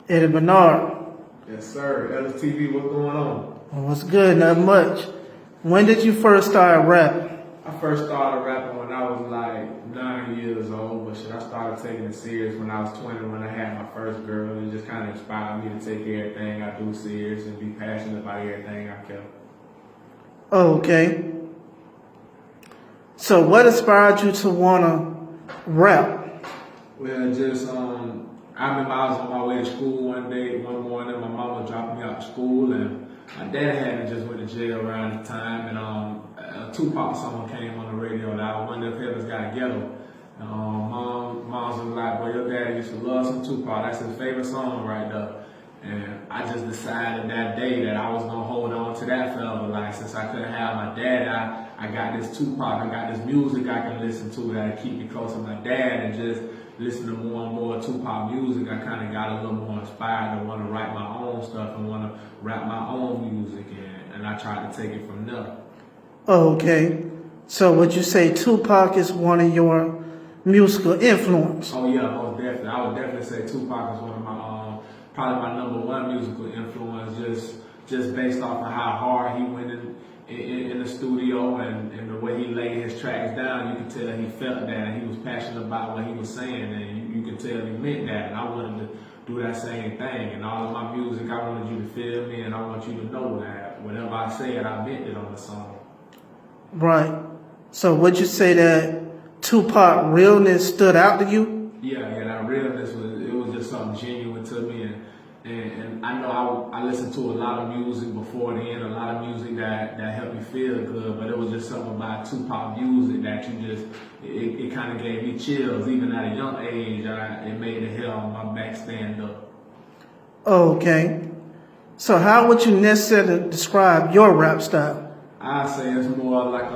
Eddie Bernard. Yes, sir. Ellis TV, what's going on? Well, what's good? Not much. When did you first start rapping? I first started rapping when I was like 9 years old, but shit, I started taking it serious when I was 20 when I had my first girl. It just kind of inspired me to take everything I do serious and be passionate about everything I care. Oh, okay. So what inspired you to want to rap? Well, just, I remember I was on my way to school one morning, my mama dropped me out to school, and my dad had just went to jail around the time, and a Tupac song came on the radio that I wonder if Heaven's Got a Ghetto. Mom was like, well, your dad used to love some Tupac, that's his favorite song right there. And I just decided that day that I was gonna hold on to that forever. Like, since I couldn't have my dad, I got this Tupac, I got this music I can listen to that'll keep me close to my dad, and just listen to more and more Tupac music, I kind of got a little more inspired to want to write my own stuff and want to rap my own music, and I tried to take it from there. Oh, okay. So would you say Tupac is one of your musical influence? Oh yeah, most definitely. I would definitely say Tupac is one of my, probably my #1 musical influence, just based off of how hard he went in the studio and the way he laid his tracks down. You could tell he felt that and he was passionate about what he was saying, and you could tell he meant that, and I wanted to do that same thing. And all of my music, I wanted you to feel me, and I want you to know that whatever I said, I meant it on the song. Right. So would you say that Tupac realness stood out to you? Yeah, that realness was just something genuine to me, and I know I listened to a lot of music before then, a lot of music that helped me feel good, but it was just something about Tupac music that it kind of gave me chills. Even at a young age, it made the hair on my back stand up. Okay. So how would you necessarily describe your rap style? I say it's more like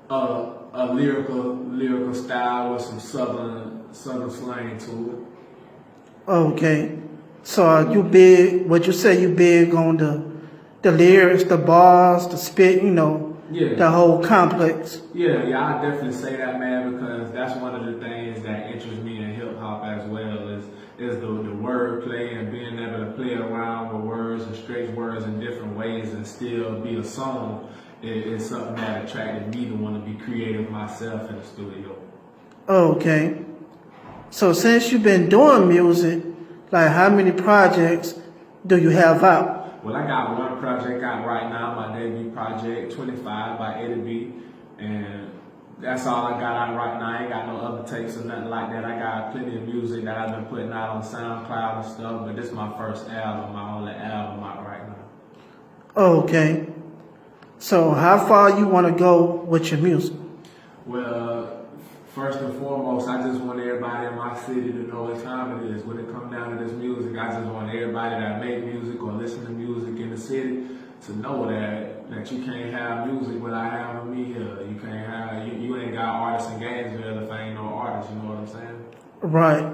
a lyrical style with some southern slang to it. Okay. So are you big, would you say you big on the lyrics, the bars, the spit, Yeah. the whole complex? Yeah, I definitely say that, man, because that's one of the things that interests me in hip hop as well is the word play and being able to play around with words and stretch words in different ways and still be a song is something that attracted me to want to be creative myself in the studio. Okay. So since you've been doing music, like how many projects do you have out? Well, I got one project out right now, my debut project, 25 by Eddy, and that's all I got out right now. I ain't got no other takes or nothing like that. I got plenty of music that I've been putting out on SoundCloud and stuff, but this is my first album, my only album out right now. Okay. So how far you want to go with your music? Well, first and foremost, I just want everybody in my city to know what time it is. When it comes down to this music, I just want everybody that make music or listen to music in the city to know that you can't have music without having me here. You can't have, you ain't got artists in Gainesville if I ain't no artist, you know what I'm saying? Right.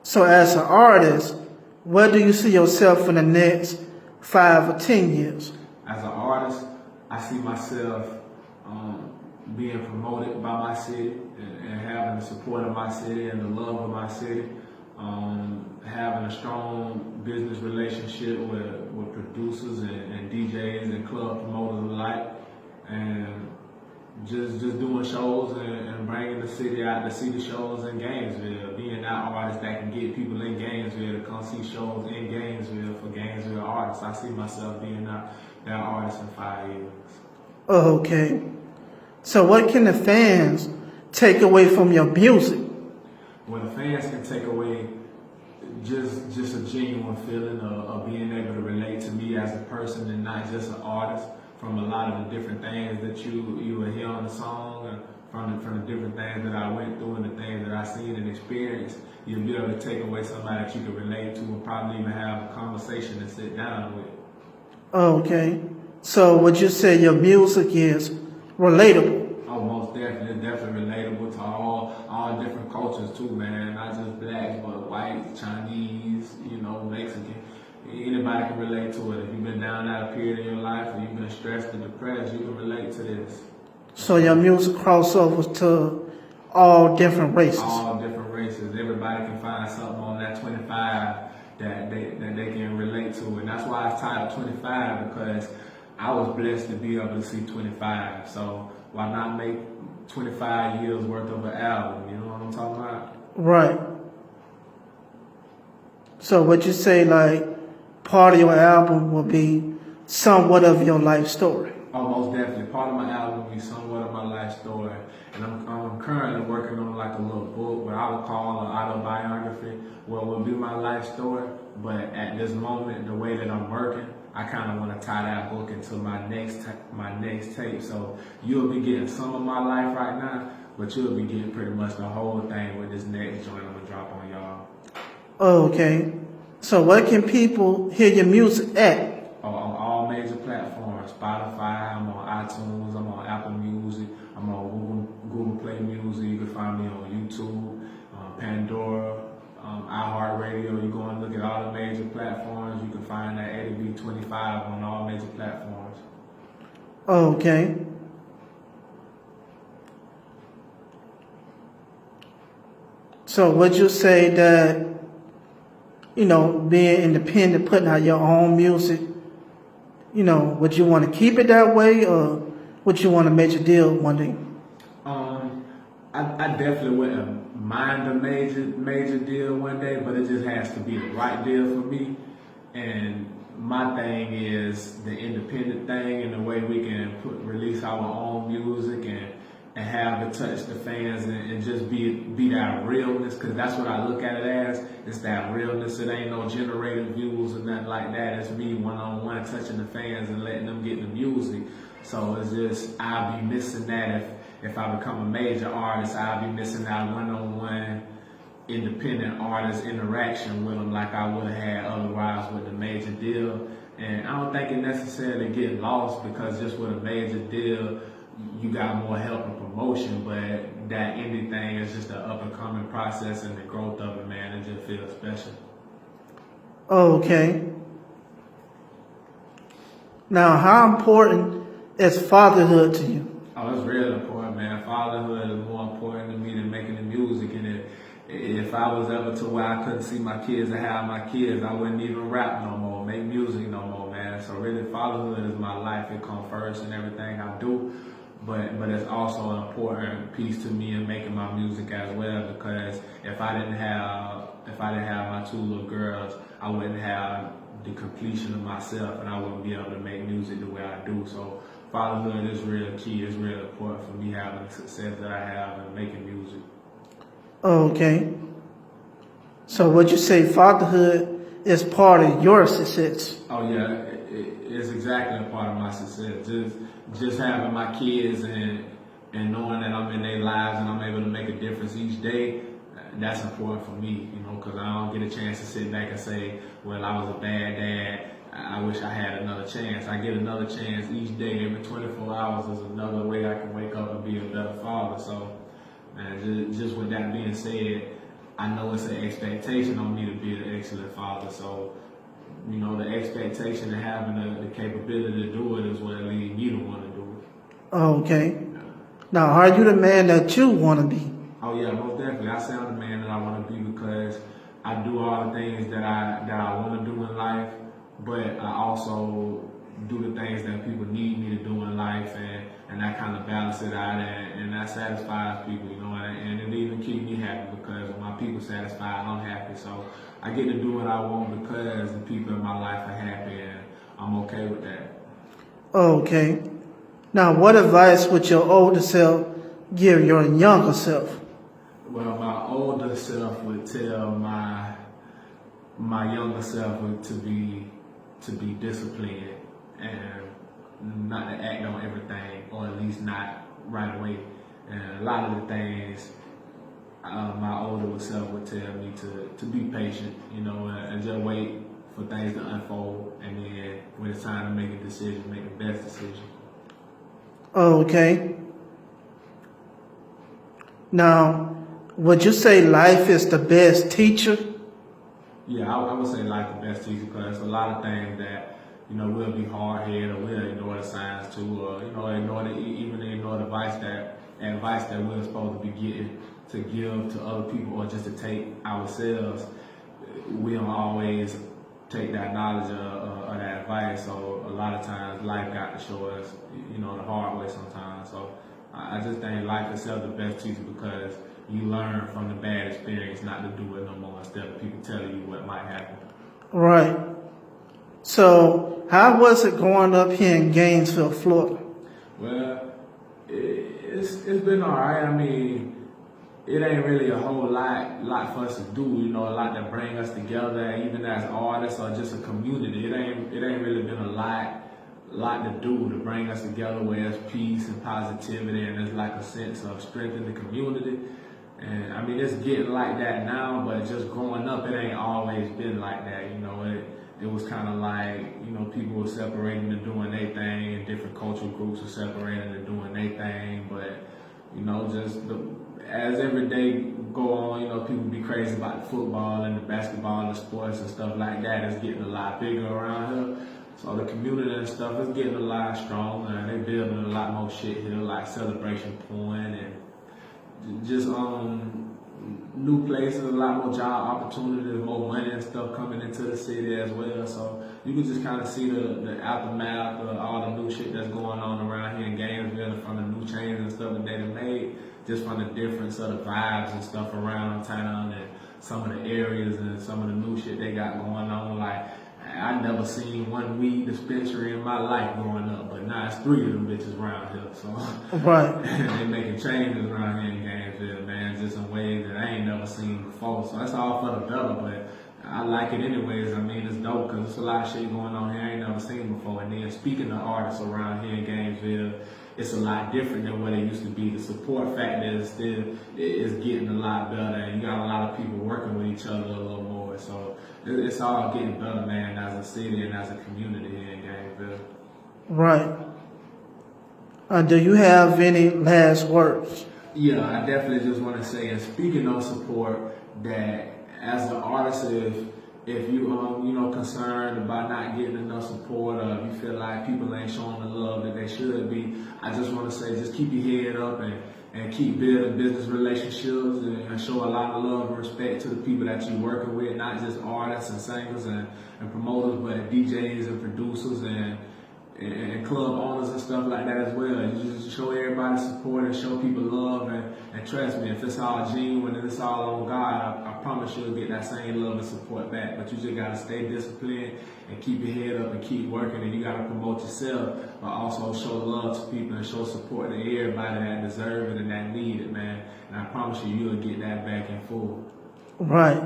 So as an artist, where do you see yourself in the next 5 or 10 years? As an artist, I see myself being promoted by my city and having the support of my city and the love of my city, having a strong business relationship with producers and DJs and club promoters alike, and just doing shows and bringing the city out to see the shows in Gainesville, being that artist that can get people in Gainesville to come see shows in Gainesville for Gainesville artists. I see myself being that artist in 5 years. Oh, okay. So what can the fans take away from your music? Well, the fans can take away just a genuine feeling of being able to relate to me as a person and not just an artist, from a lot of the different things that you will hear on the song, and from the different things that I went through and the things that I seen and experienced. You'll be able to take away somebody that you can relate to and probably even have a conversation and sit down with. Okay. So would you say your music is relatable? Oh, most definitely. It's definitely relatable to all different cultures too, man. Not just blacks, but white, Chinese, Mexican. Anybody can relate to it. If you've been down that period in your life or you've been stressed or depressed, you can relate to this. So your music crossovers to all different races? All different races. Everybody can find something on that 25 that they can relate to, and that's why it's titled 25, because I was blessed to be able to see 25. So why not make 25 years worth of an album? You know what I'm talking about? Right. So what you say, like, part of your album will be somewhat of your life story? Oh, most definitely. Part of my album will be somewhat of my life story. And I'm currently working on like a little book, what I would call an autobiography, what will be my life story. But at this moment, the way that I'm working, I kind of want to tie that book into my next tape. So you'll be getting some of my life right now, but you'll be getting pretty much the whole thing with this next joint I'm going to drop on y'all. Okay. So where can people hear your music at? On all major platforms. Spotify, I'm on iTunes, I'm on Apple Music, I'm on Google Play Music. You can find me on YouTube, Pandora, iHeartRadio. You go and look at all the major platforms. You can find that Eddy 25 on all major platforms. Okay. So would you say that, you know, being independent, putting out your own music, you know, would you want to keep it that way, or would you want a major deal one day? I definitely wouldn't mind a major deal one day, but it just has to be the right deal for me. And my thing is the independent thing, and the way we can release our own music and have it touch the fans and just be that realness, because that's what I look at it as. It's that realness. It ain't no generated views or nothing like that. It's me one-on-one touching the fans and letting them get the music. So it's just, I'll be missing that if I become a major artist. I'll be missing that one-on-one independent artist interaction with them like I would have had otherwise with the major deal. And I don't think it necessarily get lost, because just with a major deal, you got more help and promotion, but that indie thing is just an up and coming process, and the growth of it, man, it just feels special. Okay. Now, how important is fatherhood to you? Oh, it's real important, man. Fatherhood is more important to me than making the music. And if I was ever to where I couldn't see my kids or have my kids, I wouldn't even rap no more, make music no more, man. So really, fatherhood is my life. It comes first in everything I do. But it's also an important piece to me in making my music as well, because if I didn't have my two little girls, I wouldn't have the completion of myself, and I wouldn't be able to make music the way I do. So fatherhood is real key. It's real important for me having the success that I have in making music. Okay. So would you say fatherhood is part of your success? Oh yeah, it's exactly a part of my success. Just having my kids and knowing that I'm in their lives and I'm able to make a difference each day, that's important for me, you know, because I don't get a chance to sit back and say, well, I was a bad dad, I wish I had another chance. I get another chance each day. Every 24 hours is another way I can wake up and be a better father. So, man, just with that being said, I know it's an expectation on me to be an excellent father. So, you know, the expectation of having the capability to do it is what leads me to want to do it. Okay. Now, are you the man that you want to be? Oh yeah, most definitely. I say I'm the man that I want to be, because I do all the things that I want to do in life, but I also do the things that people need me to do in life, and that kind of balance it out, and that satisfies people, you know, and it even keeps me happy, because when my people satisfied, I'm happy. So I get to do what I want because the people in my life are happy, and I'm okay with that. Okay. Now, what advice would your older self give your younger self? Well, my older self would tell my younger self to be disciplined and not to act on everything, or at least not right away. And a lot of the things my older self would tell me to be patient, you know, and just wait for things to unfold, and then when it's time to make a decision, make the best decision. Okay. Now, would you say life is the best teacher? Yeah, I would say life the best teacher, because a lot of things that, you know, we'll be hard-headed, or we'll ignore the signs too, or, you know, ignore the advice that we're supposed to be getting to give to other people, or just to take ourselves. We don't always take that knowledge or that advice. So a lot of times life got to show us, the hard way sometimes. So I just think life itself the best teacher because you learn from the bad experience not to do it no more instead of people telling you what might happen. Right. So how was it growing up here in Gainesville, Florida? Well, it's been all right. I mean, it ain't really a whole lot for us to do, a lot that bring us together, even as artists or just a community. It ain't really been a lot to do to bring us together where it's peace and positivity and there's like a sense of strength in the community. And I mean, it's getting like that now, but just growing up, it ain't always been like that, It was kind of like, people were separating and doing their thing, and different cultural groups were separating and doing their thing. But, as every day go on, people be crazy about the football and the basketball and the sports and stuff like that. It's getting a lot bigger around here. So the community and stuff is getting a lot stronger, and they building a lot more shit here, like Celebration Point and just new places, a lot more job opportunities, more money and stuff coming into the city as well. So you can just kind of see the aftermath of all the new shit that's going on around here in Gainesville from the new changes and stuff that they done made, just from the difference of the vibes and stuff around town and some of the areas and some of the new shit they got going on. Like, I never seen one weed dispensary in my life growing up, but now it's 3 of them bitches around here. So Right. they making changes around here in Gainesville, man, just in ways that I ain't never seen before. So that's all for the better, but I like it anyways. I mean, it's dope because there's a lot of shit going on here I ain't never seen before. And then speaking of artists around here in Gainesville, it's a lot different than what it used to be. The support factor is getting a lot better, and you got a lot of people working with each other a little more. So it's all getting better, man, as a city and as a community here in Gainesville. Right. Do you have any last words? Yeah, I definitely just want to say, and speaking of support, that as an artist, if you concerned about not getting enough support, or if you feel like people ain't showing the love that they should be, I just want to say, just keep your head up and keep building business relationships and show a lot of love and respect to the people that you're working with, not just artists and singers and promoters, but DJs and producers and club owners and stuff like that as well. You just show everybody support and show people love, and trust me, if it's all genuine and it's all on God, I promise you'll get that same love and support back. But you just gotta stay disciplined and keep your head up and keep working, and you gotta promote yourself, but also show love to people and show support to everybody that deserve it and that need it, man. And I promise you'll get that back in full. Right.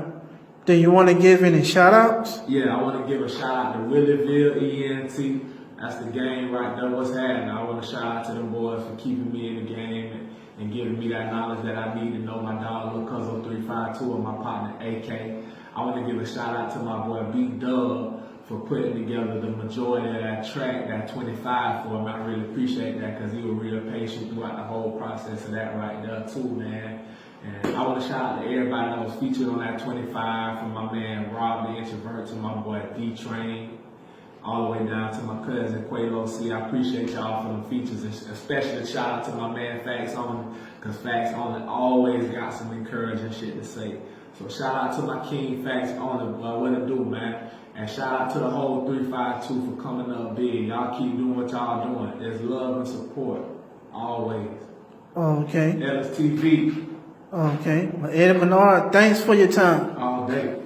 Do you want to give any shout outs? Yeah, I want to give a shout out to Willieville ENT. That's the game right there. What's happening? I want to shout out to them boys for keeping me in the game and giving me that knowledge that I need to know my dog, Lil Cuzzo 352, and my partner AK. I want to give a shout out to my boy B Dub for putting together the majority of that track, that 25 for him. I really appreciate that because he was real patient throughout the whole process of that right there too, man. And I want to shout out to everybody that was featured on that 25, from my man Rob the Introvert to my boy D-Train, all the way down to my cousin Qualo C. I appreciate y'all for the features, especially shout out to my man Facts On, because Facts On always got some encouraging shit to say. So shout out to my king Facts On, what it do, man. And shout out to the whole 352 for coming up big. Y'all keep doing what y'all doing. There's love and support, always. Okay. T.Ellis TV. Okay. Well, Eddie Bernard, thanks for your time. All day.